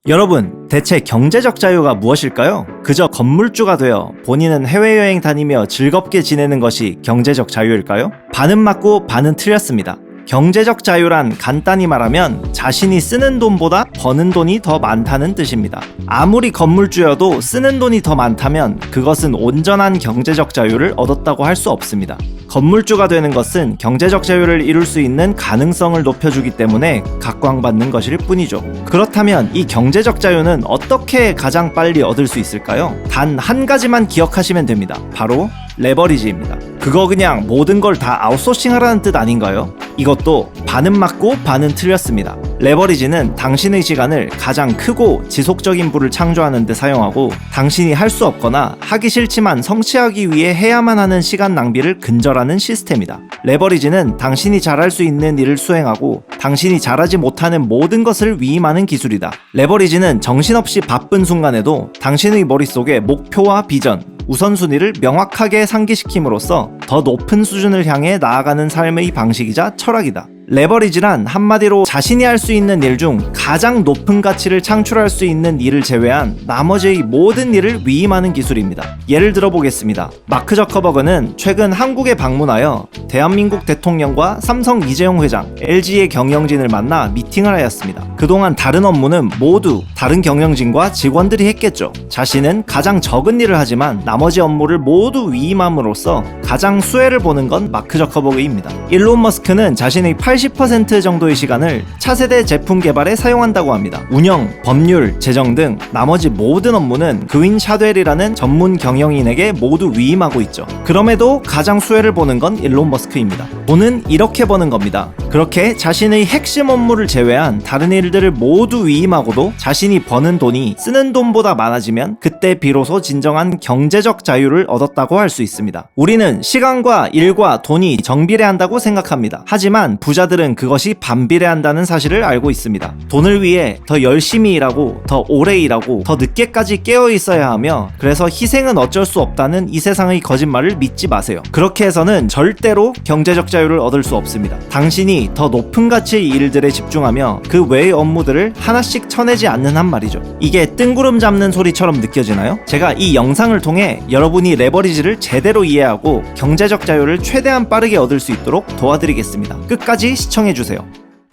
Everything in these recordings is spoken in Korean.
여러분, 대체 경제적 자유가 무엇일까요? 그저 건물주가 되어 본인은 해외여행 다니며 즐겁게 지내는 것이 경제적 자유일까요? 반은 맞고 반은 틀렸습니다. 경제적 자유란 간단히 말하면 자신이 쓰는 돈보다 버는 돈이 더 많다는 뜻입니다. 아무리 건물주여도 쓰는 돈이 더 많다면 그것은 온전한 경제적 자유를 얻었다고 할 수 없습니다. 건물주가 되는 것은 경제적 자유를 이룰 수 있는 가능성을 높여주기 때문에 각광받는 것일 뿐이죠. 그렇다면 이 경제적 자유는 어떻게 가장 빨리 얻을 수 있을까요? 단 한 가지만 기억하시면 됩니다. 바로 레버리지입니다. 그거 그냥 모든 걸 다 아웃소싱 하라는 뜻 아닌가요? 이것도 반은 맞고 반은 틀렸습니다. 레버리지는 당신의 시간을 가장 크고 지속적인 부를 창조하는 데 사용하고 당신이 할 수 없거나 하기 싫지만 성취하기 위해 해야만 하는 시간 낭비를 근절하는 시스템이다. 레버리지는 당신이 잘할 수 있는 일을 수행하고 당신이 잘하지 못하는 모든 것을 위임하는 기술이다. 레버리지는 정신없이 바쁜 순간에도 당신의 머릿속에 목표와 비전, 우선순위를 명확하게 상기시킴으로써 더 높은 수준을 향해 나아가는 삶의 방식이자 철학이다. 레버리지란 한마디로 자신이 할 수 있는 일 중 가장 높은 가치를 창출할 수 있는 일을 제외한 나머지의 모든 일을 위임하는 기술입니다. 예를 들어 보겠습니다. 마크 저커버그는 최근 한국에 방문하여 대한민국 대통령과 삼성 이재용 회장, LG의 경영진을 만나 미팅을 하였습니다. 그동안 다른 업무는 모두 다른 경영진과 직원들이 했겠죠. 자신은 가장 적은 일을 하지만 나머지 업무를 모두 위임함으로써 가장 수혜를 보는 건 마크 저커버그입니다. 일론 머스크는 자신의 80% 정도의 시간을 차세대 제품 개발에 사용한다고 합니다. 운영, 법률, 재정 등 나머지 모든 업무는 그윈 샤델이라는 전문 경영인에게 모두 위임하고 있죠. 그럼에도 가장 수혜를 보는 건 일론 머스크입니다. 돈은 이렇게 버는 겁니다. 그렇게 자신의 핵심 업무를 제외한 다른 일들을 모두 위임하고도 자신이 버는 돈이 쓰는 돈보다 많아지면 그때 비로소 진정한 경제적 자유를 얻었다고 할 수 있습니다. 우리는 시간과 일과 돈이 정비례한다고 생각합니다. 하지만 부자들은 그것이 반비례한다는 사실을 알고 있습니다. 돈을 위해 더 열심히 일하고 더 오래 일하고 더 늦게까지 깨어 있어야 하며 그래서 희생은 어쩔 수 없다는 이 세상의 거짓말을 믿지 마세요. 그렇게 해서는 절대로 경제적 자유를 얻을 수 없습니다. 당신이 더 높은 가치의 일들에 집중하며 그 외의 업무들을 하나씩 쳐내지 않는 한 말이죠. 이게 뜬구름 잡는 소리처럼 느껴지나요? 제가 이 영상을 통해 여러분이 레버리지를 제대로 이해하고 경제적 자유를 최대한 빠르게 얻을 수 있도록 도와드리겠습니다. 끝까지 시청해주세요.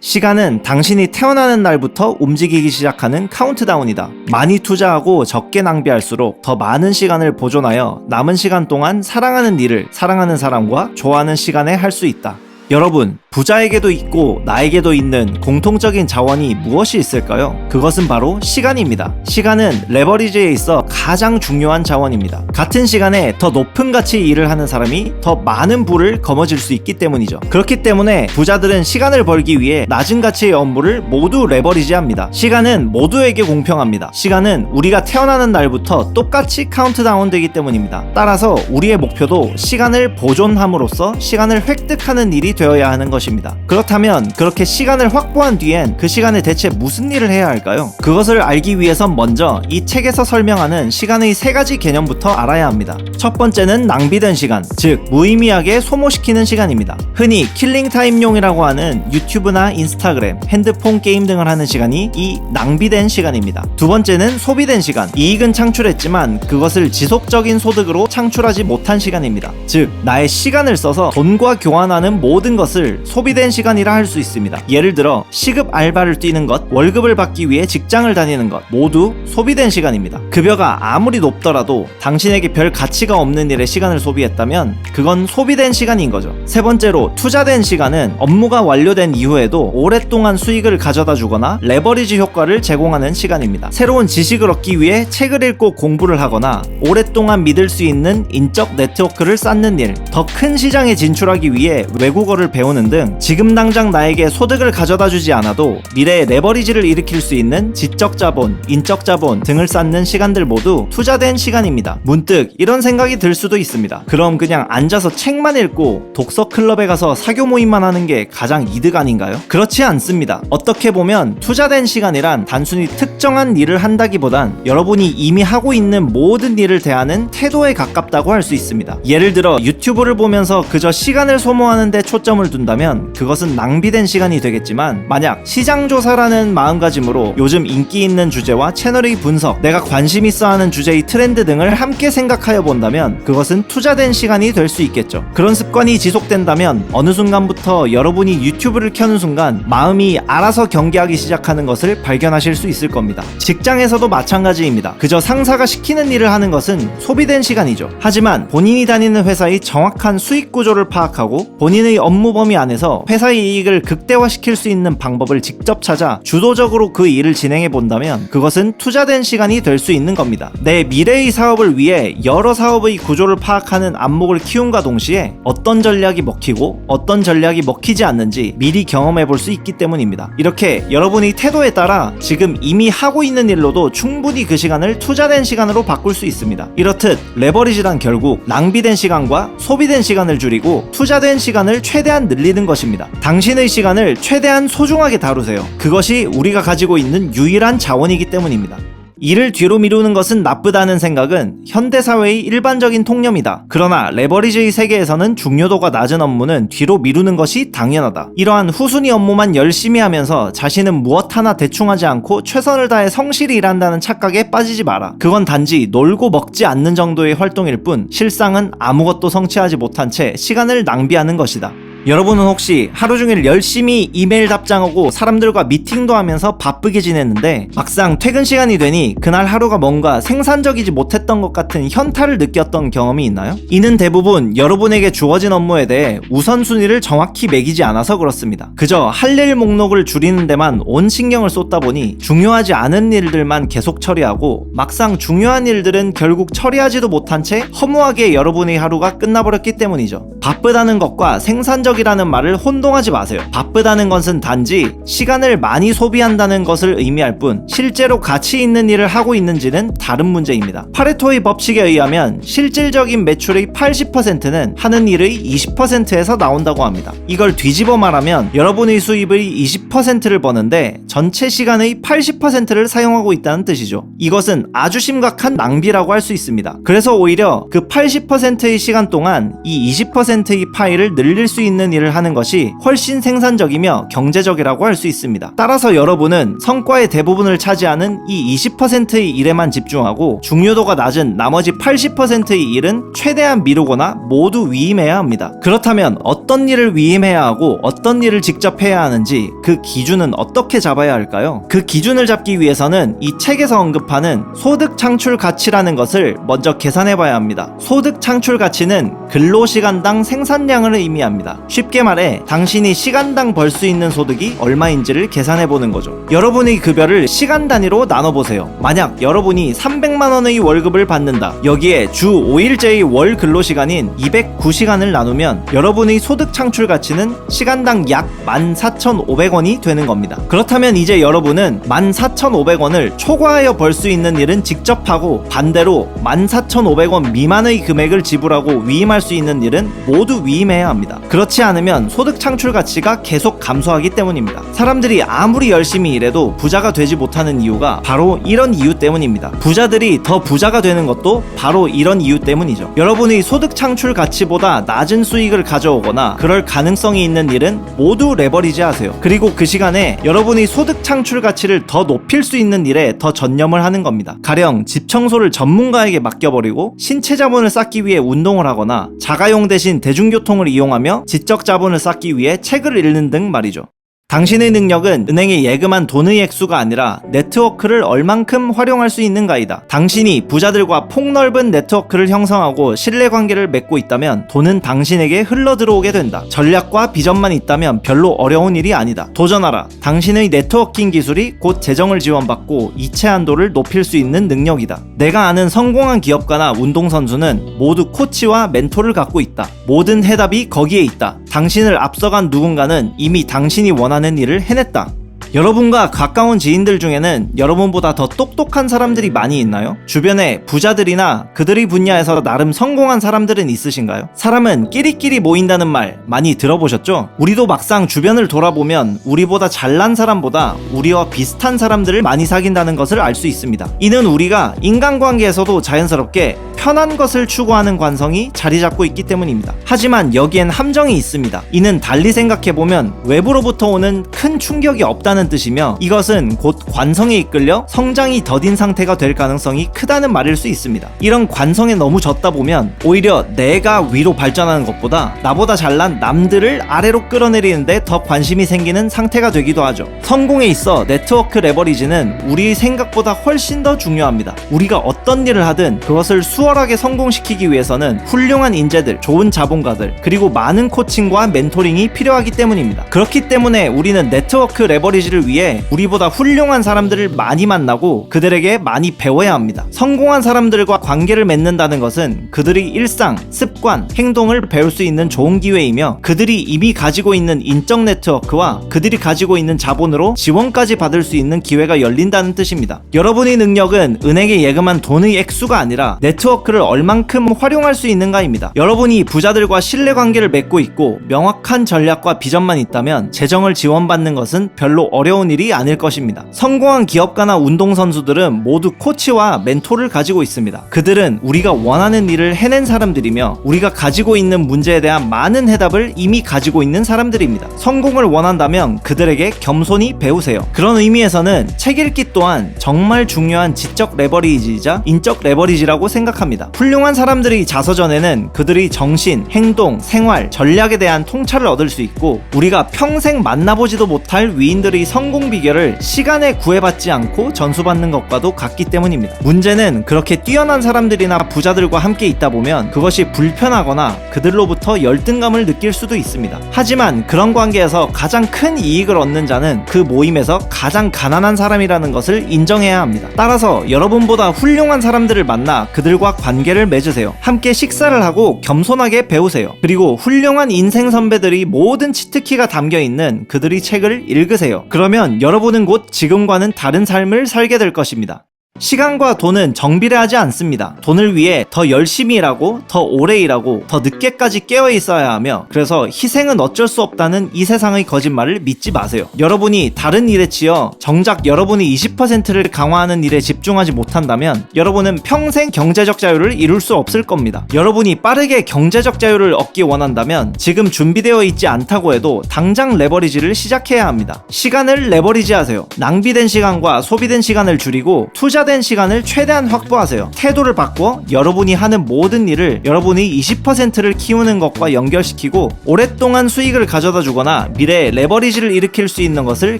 시간은 당신이 태어나는 날부터 움직이기 시작하는 카운트다운이다. 많이 투자하고 적게 낭비할수록 더 많은 시간을 보존하여 남은 시간 동안 사랑하는 일을 사랑하는 사람과 좋아하는 시간에 할 수 있다. 여러분, 부자에게도 있고 나에게도 있는 공통적인 자원이 무엇이 있을까요? 그것은 바로 시간입니다. 시간은 레버리지에 있어 가장 중요한 자원입니다. 같은 시간에 더 높은 가치의 일을 하는 사람이 더 많은 부를 거머쥘 수 있기 때문이죠. 그렇기 때문에 부자들은 시간을 벌기 위해 낮은 가치의 업무를 모두 레버리지합니다. 시간은 모두에게 공평합니다. 시간은 우리가 태어나는 날부터 똑같이 카운트다운 되기 때문입니다. 따라서 우리의 목표도 시간을 보존함으로써 시간을 획득하는 일이 되어야 하는 것입니다. 그렇다면 그렇게 시간을 확보한 뒤엔 그 시간에 대체 무슨 일을 해야 할까요? 그것을 알기 위해선 먼저 이 책에서 설명하는 시간의 세 가지 개념부터 알아야 합니다. 첫 번째는 낭비된 시간, 즉 무의미하게 소모시키는 시간입니다. 흔히 킬링타임용이라고 하는 유튜브나 인스타그램, 핸드폰 게임 등을 하는 시간이 이 낭비된 시간입니다. 두 번째는 소비된 시간, 이익은 창출했지만 그것을 지속적인 소득으로 창출하지 못한 시간입니다. 즉 나의 시간을 써서 돈과 교환하는 모든 것을 소비된 시간이라 할 수 있습니다. 예를 들어 시급 알바를 뛰는 것, 월급을 받기 위해 직장을 다니는 것 모두 소비된 시간입니다. 급여가 아무리 높더라도 당신에게 별 가치가 없는 일에 시간을 소비했다면 그건 소비된 시간인 거죠. 세 번째로 투자된 시간은 업무가 완료된 이후에도 오랫동안 수익을 가져다 주거나 레버리지 효과를 제공하는 시간입니다. 새로운 지식을 얻기 위해 책을 읽고 공부를 하거나 오랫동안 믿을 수 있는 인적 네트워크를 쌓는 일, 더 큰 시장에 진출하기 위해 외국어를 배우는 등 지금 당장 나에게 소득을 가져다 주지 않아도 미래에 레버리지를 일으킬 수 있는 지적 자본, 인적 자본 등을 쌓는 시간들 모두 투자된 시간입니다. 문득 이런 생각이 들 수도 있습니다. 그럼 그냥 앉아서 책만 읽고 독서 클럽에 가서 사교 모임만 하는 게 가장 이득 아닌가요? 그렇지 않습니다. 어떻게 보면 투자된 시간이란 단순히 특정한 일을 한다기보단 여러분이 이미 하고 있는 모든 일을 대하는 태도에 가깝다고 할 수 있습니다. 예를 들어 유튜브를 보면서 그저 시간을 소모하는 데 초점을 둔다면 그것은 낭비된 시간이 되겠지만, 만약 시장조사라는 마음가짐으로 요즘 인기 있는 주제와 채널의 분석, 내가 관심 있어 하는 주제의 트렌드 등을 함께 생각하여 본다면 그것은 투자된 시간이 될 수 있겠죠. 그런 습관이 지속된다면 어느 순간부터 여러분이 유튜브를 켜는 순간 마음이 알아서 경계하기 시작하는 것을 발견하실 수 있을 겁니다. 직장에서도 마찬가지입니다. 그저 상사가 시키는 일을 하는 것은 소비된 시간이죠. 하지만 본인이 다니는 회사의 정확한 수익 구조를 파악하고 본인의 업무 범위 안에서 회사의 이익을 극대화시킬 수 있는 방법을 직접 찾아 주도적으로 그 일을 진행해 본다면 그것은 투자된 시간이 될 수 있는 겁니다. 내 미래의 사업을 위해 여러 사업의 구조를 파악하는 안목을 키움과 동시에 어떤 전략이 먹히고 어떤 전략이 먹히지 않는지 미리 경험해 볼 수 있기 때문입니다. 이렇게 여러분의 태도에 따라 지금 이미 하고 있는 일로도 충분히 그 시간을 투자된 시간으로 바꿀 수 있습니다. 이렇듯 레버리지란 결국 낭비된 시간과 소비된 시간을 줄이고 투자된 시간을 최대한 늘리는 것입니다. 당신의 시간을 최대한 소중하게 다루세요. 그것이 우리가 가지고 있는 유일한 자원이기 때문입니다. 일을 뒤로 미루는 것은 나쁘다는 생각은 현대사회의 일반적인 통념이다. 그러나 레버리지의 세계에서는 중요도가 낮은 업무는 뒤로 미루는 것이 당연하다. 이러한 후순위 업무만 열심히 하면서 자신은 무엇 하나 대충 하지 않고 최선을 다해 성실히 일한다는 착각에 빠지지 마라. 그건 단지 놀고 먹지 않는 정도의 활동일 뿐 실상은 아무것도 성취하지 못한 채 시간을 낭비하는 것이다. 여러분은 혹시 하루 종일 열심히 이메일 답장하고 사람들과 미팅도 하면서 바쁘게 지냈는데 막상 퇴근 시간이 되니 그날 하루가 뭔가 생산적이지 못했던 것 같은 현타를 느꼈던 경험이 있나요? 이는 대부분 여러분에게 주어진 업무에 대해 우선순위를 정확히 매기지 않아서 그렇습니다. 그저 할 일 목록을 줄이는 데만 온 신경을 쏟다 보니 중요하지 않은 일들만 계속 처리하고 막상 중요한 일들은 결국 처리하지도 못한 채 허무하게 여러분의 하루가 끝나버렸기 때문이죠. 바쁘다는 것과 생산적이라는 말을 혼동하지 마세요. 바쁘다는 것은 단지 시간을 많이 소비한다는 것을 의미할 뿐 실제로 가치 있는 일을 하고 있는지는 다른 문제입니다. 파레토의 법칙에 의하면 실질적인 매출의 80%는 하는 일의 20%에서 나온다고 합니다. 이걸 뒤집어 말하면 여러분의 수입의 20%를 버는데 전체 시간의 80%를 사용하고 있다는 뜻이죠. 이것은 아주 심각한 낭비라고 할 수 있습니다. 그래서 오히려 그 80%의 시간 동안 이 20%의 파일을 늘릴 수 있는 일을 하는 것이 훨씬 생산적이며 경제적이라고 할 수 있습니다. 따라서 여러분은 성과의 대부분을 차지하는 이 20%의 일에만 집중하고 중요도가 낮은 나머지 80%의 일은 최대한 미루거나 모두 위임해야 합니다. 그렇다면 어떤 일을 위임해야 하고 어떤 일을 직접 해야 하는지 그 기준은 어떻게 잡아야 할까요? 그 기준을 잡기 위해서는 이 책에서 언급하는 소득 창출 가치라는 것을 먼저 계산해 봐야 합니다. 소득 창출 가치는 근로시간당 생산량을 의미합니다. 쉽게 말해 당신이 시간당 벌 수 있는 소득이 얼마인지를 계산해보는 거죠. 여러분의 급여를 시간 단위로 나눠보세요. 만약 여러분이 300만원의 월급을 받는다. 여기에 주 5일제의 월 근로시간인 209시간을 나누면 여러분의 소득 창출 가치는 시간당 약 14,500원이 되는 겁니다. 그렇다면 이제 여러분은 14,500원을 초과하여 벌 수 있는 일은 직접 하고 반대로 14,500원 미만의 금액을 지불하고 위임할 수 있는 일은 모두 위임해야 합니다. 그렇지 않으면 소득 창출 가치가 계속 감소하기 때문입니다. 사람들이 아무리 열심히 일해도 부자가 되지 못하는 이유가 바로 이런 이유 때문입니다. 부자들이 더 부자가 되는 것도 바로 이런 이유 때문이죠. 여러분의 소득 창출 가치보다 낮은 수익을 가져오거나 그럴 가능성이 있는 일은 모두 레버리지 하세요. 그리고 그 시간에 여러분의 소득 창출 가치를 더 높일 수 있는 일에 더 전념을 하는 겁니다. 가령 집 청소를 전문가에게 맡겨버리고 신체 자본을 쌓기 위해 운동을 하거나 자가용 대신 대중교통을 이용하며 지적 자본을 쌓기 위해 책을 읽는 등 말이죠. 당신의 능력은 은행에 예금한 돈의 액수가 아니라 네트워크를 얼만큼 활용할 수 있는가이다. 당신이 부자들과 폭넓은 네트워크를 형성하고 신뢰관계를 맺고 있다면 돈은 당신에게 흘러들어오게 된다. 전략과 비전만 있다면 별로 어려운 일이 아니다. 도전하라. 당신의 네트워킹 기술이 곧 재정을 지원받고 이체 한도를 높일 수 있는 능력이다. 내가 아는 성공한 기업가나 운동선수는 모두 코치와 멘토를 갖고 있다. 모든 해답이 거기에 있다. 당신을 앞서간 누군가는 이미 당신이 원하는 일을 해냈다. 여러분과 가까운 지인들 중에는 여러분보다 더 똑똑한 사람들이 많이 있나요? 주변에 부자들이나 그들의 분야에서 나름 성공한 사람들은 있으신가요? 사람은 끼리끼리 모인다는 말 많이 들어보셨죠? 우리도 막상 주변을 돌아보면 우리보다 잘난 사람보다 우리와 비슷한 사람들을 많이 사귄다는 것을 알 수 있습니다. 이는 우리가 인간관계에서도 자연스럽게 편한 것을 추구하는 관성이 자리 잡고 있기 때문입니다. 하지만 여기엔 함정이 있습니다. 이는 달리 생각해보면 외부로부터 오는 큰 충격이 없다는 뜻이며 이것은 곧 관성에 이끌려 성장이 더딘 상태가 될 가능성이 크다는 말일 수 있습니다. 이런 관성에 너무 젖다 보면 오히려 내가 위로 발전하는 것보다 나보다 잘난 남들을 아래로 끌어내리는데 더 관심이 생기는 상태가 되기도 하죠. 성공에 있어 네트워크 레버리지는 우리 생각보다 훨씬 더 중요합니다. 우리가 어떤 일을 하든 그것을 수월하게 성공시키기 위해서는 훌륭한 인재들, 좋은 자본가들, 그리고 많은 코칭과 멘토링이 필요하기 때문입니다. 그렇기 때문에 우리는 네트워크 레버리지를 위해 우리보다 훌륭한 사람들을 많이 만나고 그들에게 많이 배워야 합니다. 성공한 사람들과 관계를 맺는다는 것은 그들의 일상, 습관, 행동을 배울 수 있는 좋은 기회이며 그들이 이미 가지고 있는 인적 네트워크와 그들이 가지고 있는 자본으로 지원까지 받을 수 있는 기회가 열린다는 뜻입니다. 여러분의 능력은 은행에 예금한 돈의 액수가 아니라 네트워크를 얼만큼 활용할 수 있는가입니다. 여러분이 부자들과 신뢰관계를 맺고 있고 명확한 전략과 비전만 있다면 재정을 지원받는 것은 별로 어려운 일이 아닐 것입니다. 성공한 기업가나 운동선수들은 모두 코치와 멘토를 가지고 있습니다. 그들은 우리가 원하는 일을 해낸 사람들이며 우리가 가지고 있는 문제에 대한 많은 해답을 이미 가지고 있는 사람들입니다. 성공을 원한다면 그들에게 겸손히 배우세요. 그런 의미에서는 책 읽기 또한 정말 중요한 지적 레버리지이자 인적 레버리지라고 생각합니다. 훌륭한 사람들의 자서전에는 그들의 정신, 행동, 생활, 전략에 대한 통찰을 얻을 수 있고 우리가 평생 만나보지도 못할 위인들의 성공 비결을 시간에 구애받지 않고 전수받는 것과도 같기 때문입니다. 문제는 그렇게 뛰어난 사람들이나 부자들과 함께 있다 보면 그것이 불편하거나 그들로부터 열등감을 느낄 수도 있습니다. 하지만 그런 관계에서 가장 큰 이익을 얻는 자는 그 모임에서 가장 가난한 사람이라는 것을 인정해야 합니다. 따라서 여러분보다 훌륭한 사람들을 만나 그들과 관계를 맺으세요. 함께 식사를 하고 겸손하게 배우세요. 그리고 훌륭한 인생 선배들이 모든 치트키가 담겨있는 그들의 책을 읽으세요. 그러면 여러분은 곧 지금과는 다른 삶을 살게 될 것입니다. 시간과 돈은 정비례하지 않습니다. 돈을 위해 더 열심히 일하고 더 오래 일하고 더 늦게까지 깨어 있어야 하며 그래서 희생은 어쩔 수 없다는 이 세상의 거짓말을 믿지 마세요. 여러분이 다른 일에 치여 정작 여러분이 20%를 강화하는 일에 집중하지 못한다면 여러분은 평생 경제적 자유를 이룰 수 없을 겁니다. 여러분이 빠르게 경제적 자유를 얻기 원한다면 지금 준비되어 있지 않다고 해도 당장 레버리지를 시작해야 합니다. 시간을 레버리지하세요. 낭비된 시간과 소비된 시간을 줄이고 투자된 시간을 최대한 확보하세요. 태도를 바꿔 여러분이 하는 모든 일을 여러분이 20%를 키우는 것과 연결시키고 오랫동안 수익을 가져다 주거나 미래에 레버리지를 일으킬 수 있는 것을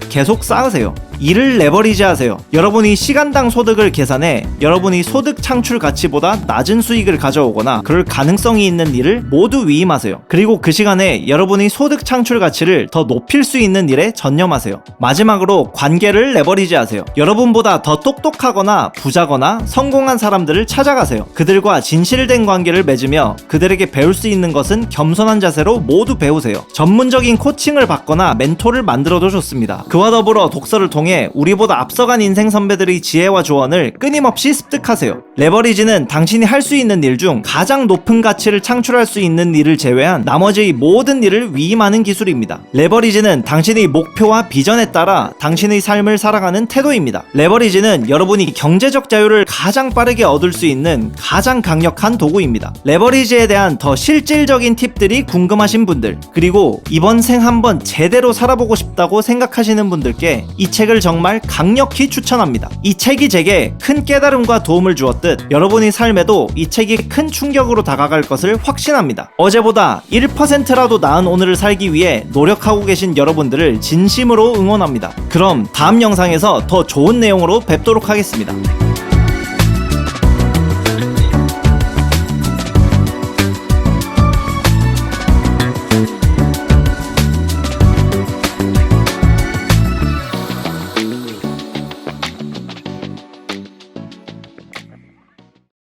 계속 쌓으세요. 일을 레버리지 하세요. 여러분이 시간당 소득을 계산해 여러분이 소득 창출 가치보다 낮은 수익을 가져오거나 그럴 가능성이 있는 일을 모두 위임하세요. 그리고 그 시간에 여러분이 소득 창출 가치를 더 높일 수 있는 일에 전념하세요. 마지막으로 관계를 레버리지 하세요. 여러분보다 더 똑똑하거나 부자거나 성공한 사람들을 찾아가세요. 그들과 진실된 관계를 맺으며 그들에게 배울 수 있는 것은 겸손한 자세로 모두 배우세요. 전문적인 코칭을 받거나 멘토를 만들어도 좋습니다. 그와 더불어 독서를 통해 우리보다 앞서간 인생 선배들의 지혜와 조언을 끊임없이 습득하세요. 레버리지는 당신이 할 수 있는 일 중 가장 높은 가치를 창출할 수 있는 일을 제외한 나머지 모든 일을 위임하는 기술입니다. 레버리지는 당신의 목표와 비전에 따라 당신의 삶을 살아가는 태도입니다. 레버리지는 여러분이 경제적 자유를 가장 빠르게 얻을 수 있는 가장 강력한 도구입니다. 레버리지에 대한 더 실질적인 팁들이 궁금하신 분들, 그리고 이번 생 한번 제대로 살아보고 싶다고 생각하시는 분들께 이 책을 정말 강력히 추천합니다. 이 책이 제게 큰 깨달음과 도움을 주었듯 여러분의 삶에도 이 책이 큰 충격으로 다가갈 것을 확신합니다. 어제보다 1%라도 나은 오늘을 살기 위해 노력하고 계신 여러분들을 진심으로 응원합니다. 그럼 다음 영상에서 더 좋은 내용으로 뵙도록 하겠습니다.